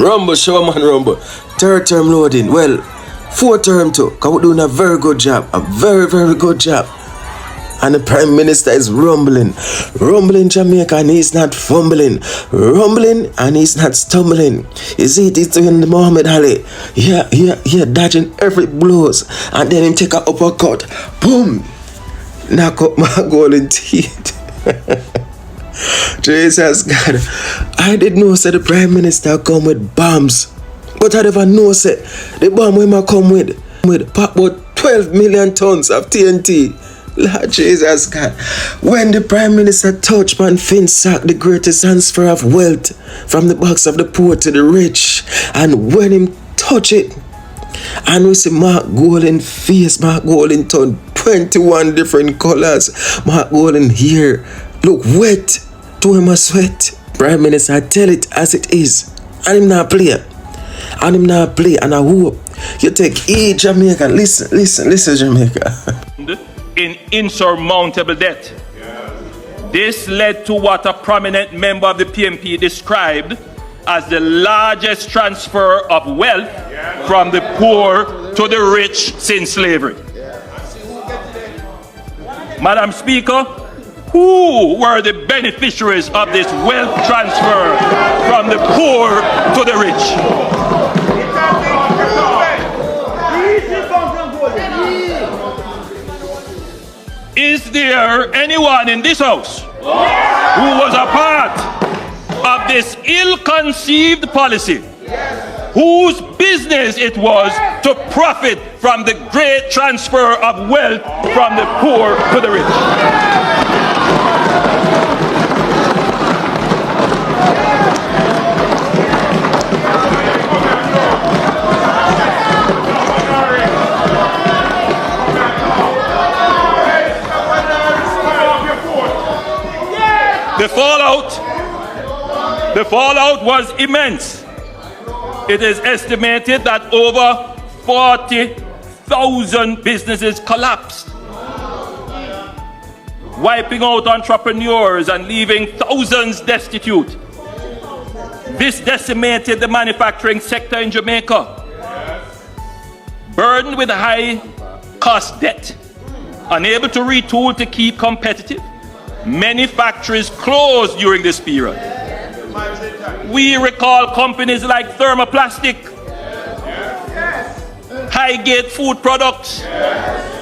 Rumble, show man, rumble. Third term loading. Well, fourth term too. Because we're doing a very good job. A very, very good job. And the Prime Minister is rumbling. Rumbling Jamaica and he's not fumbling. Rumbling and he's not stumbling. You see it is doing the Muhammad Ali. Yeah, dodging every blows. And then him take a uppercut. Boom! Knock up my golden teeth. Jesus God. I didn't know say the Prime Minister come with bombs. But I never know say the bomb when I come with about 12 million tons of TNT. Lord Jesus God. When the Prime Minister touched man Finsack, the greatest transfer of wealth from the backs of the poor to the rich, and when him touch it, and we see Mark Golden face, Mark Golden tongue, 21 different colors, Mark Golden hair look wet, to him a sweat. Prime Minister, I tell it as it is, and him not play, and I hope you take each Jamaica. Listen Jamaica. In insurmountable debt. Yes. This led to what a prominent member of the PMP described as the largest transfer of wealth from the poor to the rich since slavery. Madam Speaker, who were the beneficiaries of this wealth transfer from the poor to the rich? Is there anyone in this house who was a part of this ill-conceived policy, whose business it was to profit from the great transfer of wealth from the poor to the rich? The fallout was immense. It is estimated that over 40,000 businesses collapsed, wiping out entrepreneurs and leaving thousands destitute. This decimated the manufacturing sector in Jamaica. Burdened with high cost debt, unable to retool to keep competitive, many factories closed during this period. We recall companies like Thermoplastic, Highgate Food Products,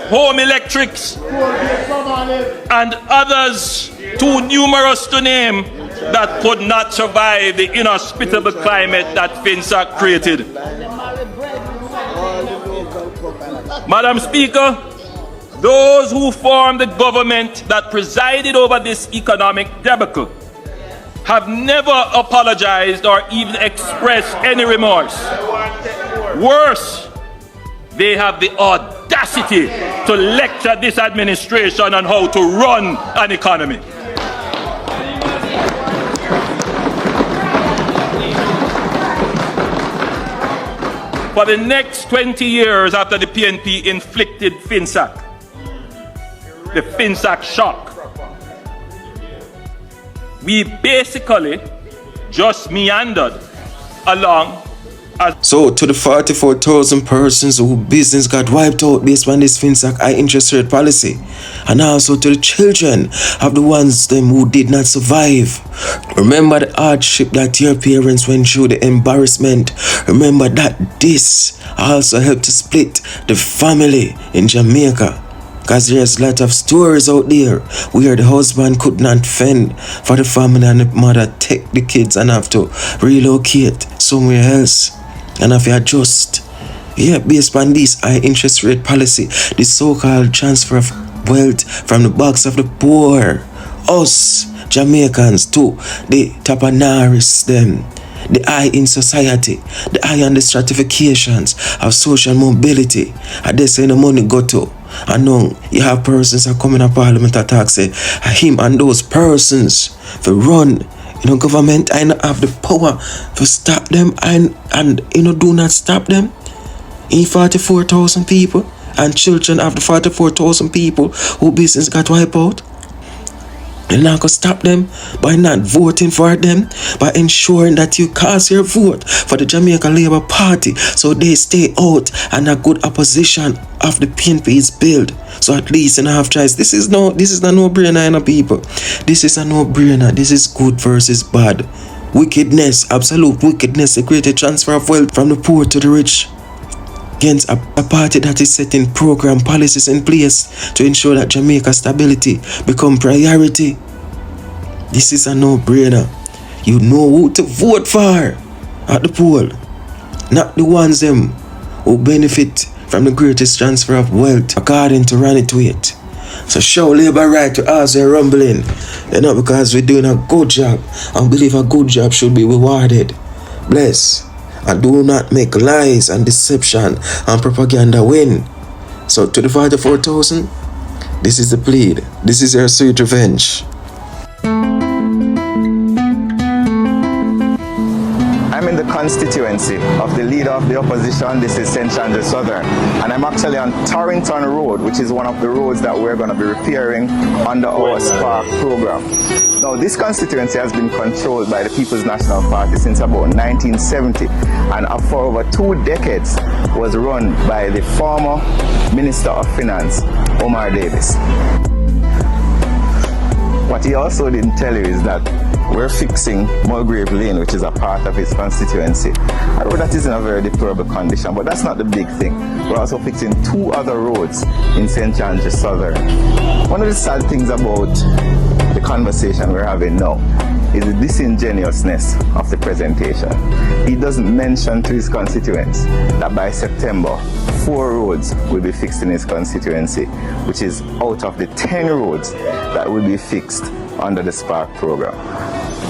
Home Electrics, and others too numerous to name that could not survive the inhospitable climate that Finsack created. Madam Speaker, those who formed the government that presided over this economic debacle have never apologized or even expressed any remorse. Worse, they have the audacity to lecture this administration on how to run an economy. For the next 20 years after the PNP inflicted Finsack, the Finsack shock, we basically just meandered along. So to the 44,000 persons whose business got wiped out based on this Finsack high interest rate policy, and also to the children of the ones them who did not survive. Remember the hardship that your parents went through, the embarrassment. Remember that this also helped to split the family in Jamaica. Because there's a lot of stories out there where the husband could not fend for the family and the mother take the kids and have to relocate somewhere else and have to adjust. Yeah, based on this high interest rate policy, the so-called transfer of wealth from the backs of the poor, us Jamaicans to the tapanaris them, the high in society, the high on the stratifications of social mobility, and they say the money go to. And now you have persons that come in a parliament attack say him and those persons for run government and have the power to stop them and do not stop them. In 44,000 people and children of the 44,000 people who business got wiped out. You're not gonna stop them by not voting for them, by ensuring that you cast your vote for the Jamaica Labour Party so they stay out and a good opposition of the PNP's build. So at least you have choice. This is a no-brainer, people. This is a no-brainer. This is good versus bad. Wickedness, absolute wickedness, a greater transfer of wealth from the poor to the rich against a party that is setting program policies in place to ensure that Jamaica stability become priority. This is a no-brainer. You know who to vote for at the poll, not the ones them who benefit from the greatest transfer of wealth according to Run It Wait. So show Labour right to us we're rumbling, because we're doing a good job and believe a good job should be rewarded. Bless. And do not make lies and deception and propaganda win. So to the 44,000, this is the plead. This is your sweet revenge. I'm in the constituency of the leader of the opposition. This is St. Andrews Southern, and I'm actually on Torrington Road, which is one of the roads that we're going to be repairing under our Spark program. Now, this constituency has been controlled by the People's National Party since about 1970, and for over 2 decades was run by the former Minister of Finance, Omar Davis. What he also didn't tell you is that we're fixing Mulgrave Lane, which is a part of his constituency. A road that is in a very deplorable condition, but that's not the big thing. We're also fixing 2 other roads in St. Andrews Southern. One of the sad things about the conversation we're having now is the disingenuousness of the presentation. He doesn't mention to his constituents that by September, 4 roads will be fixed in his constituency, which is out of the 10 roads that will be fixed under the Spark program.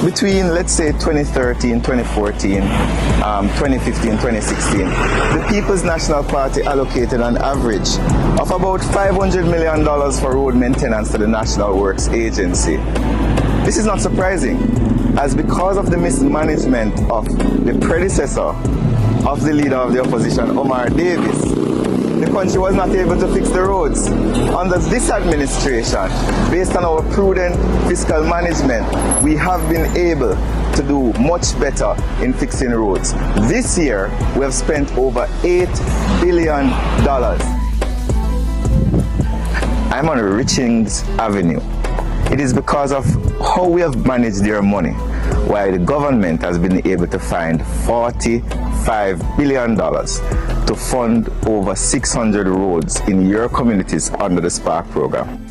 Between, let's say, 2013, 2014, 2015, 2016, the People's National Party allocated an average of about $500 million for road maintenance to the National Works Agency. This is not surprising, as because of the mismanagement of the predecessor of the leader of the opposition, Omar Davis, the country was not able to fix the roads. Under this administration, based on our prudent fiscal management, we have been able to do much better in fixing roads. This year, we have spent over $8 billion. I'm on Richings Avenue. It is because of how we have managed their money, while the government has been able to find $45 billion to fund over 600 roads in your communities under the Spark program.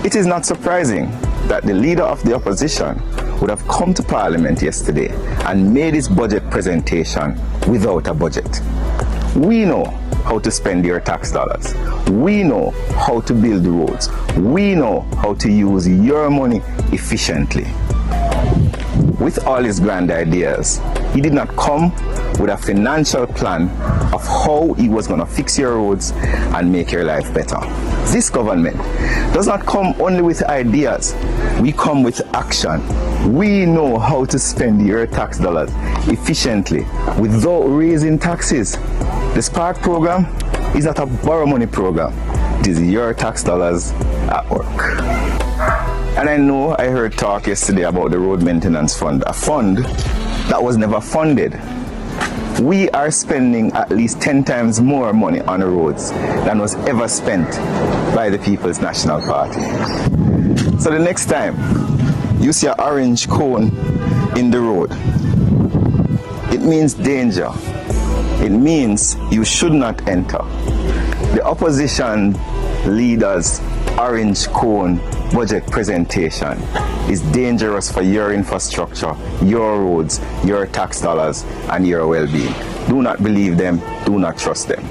It is not surprising that the leader of the opposition would have come to Parliament yesterday and made his budget presentation without a budget. We know how to spend your tax dollars. We know how to build roads. We know how to use your money efficiently. With all his grand ideas, he did not come with a financial plan of how he was going to fix your roads and make your life better. This government does not come only with ideas. We come with action. We know how to spend your tax dollars efficiently without raising taxes. The Spark program is not a borrow money program. It is your tax dollars at work. And I know I heard talk yesterday about the road maintenance fund, a fund that was never funded. We are spending at least 10 times more money on the roads than was ever spent by the People's National Party. So the next time you see an orange cone in the road, it means danger. It means you should not enter. The opposition leader's orange cone budget presentation is dangerous for your infrastructure, your roads, your tax dollars, and your well-being. Do not believe them. Do not trust them.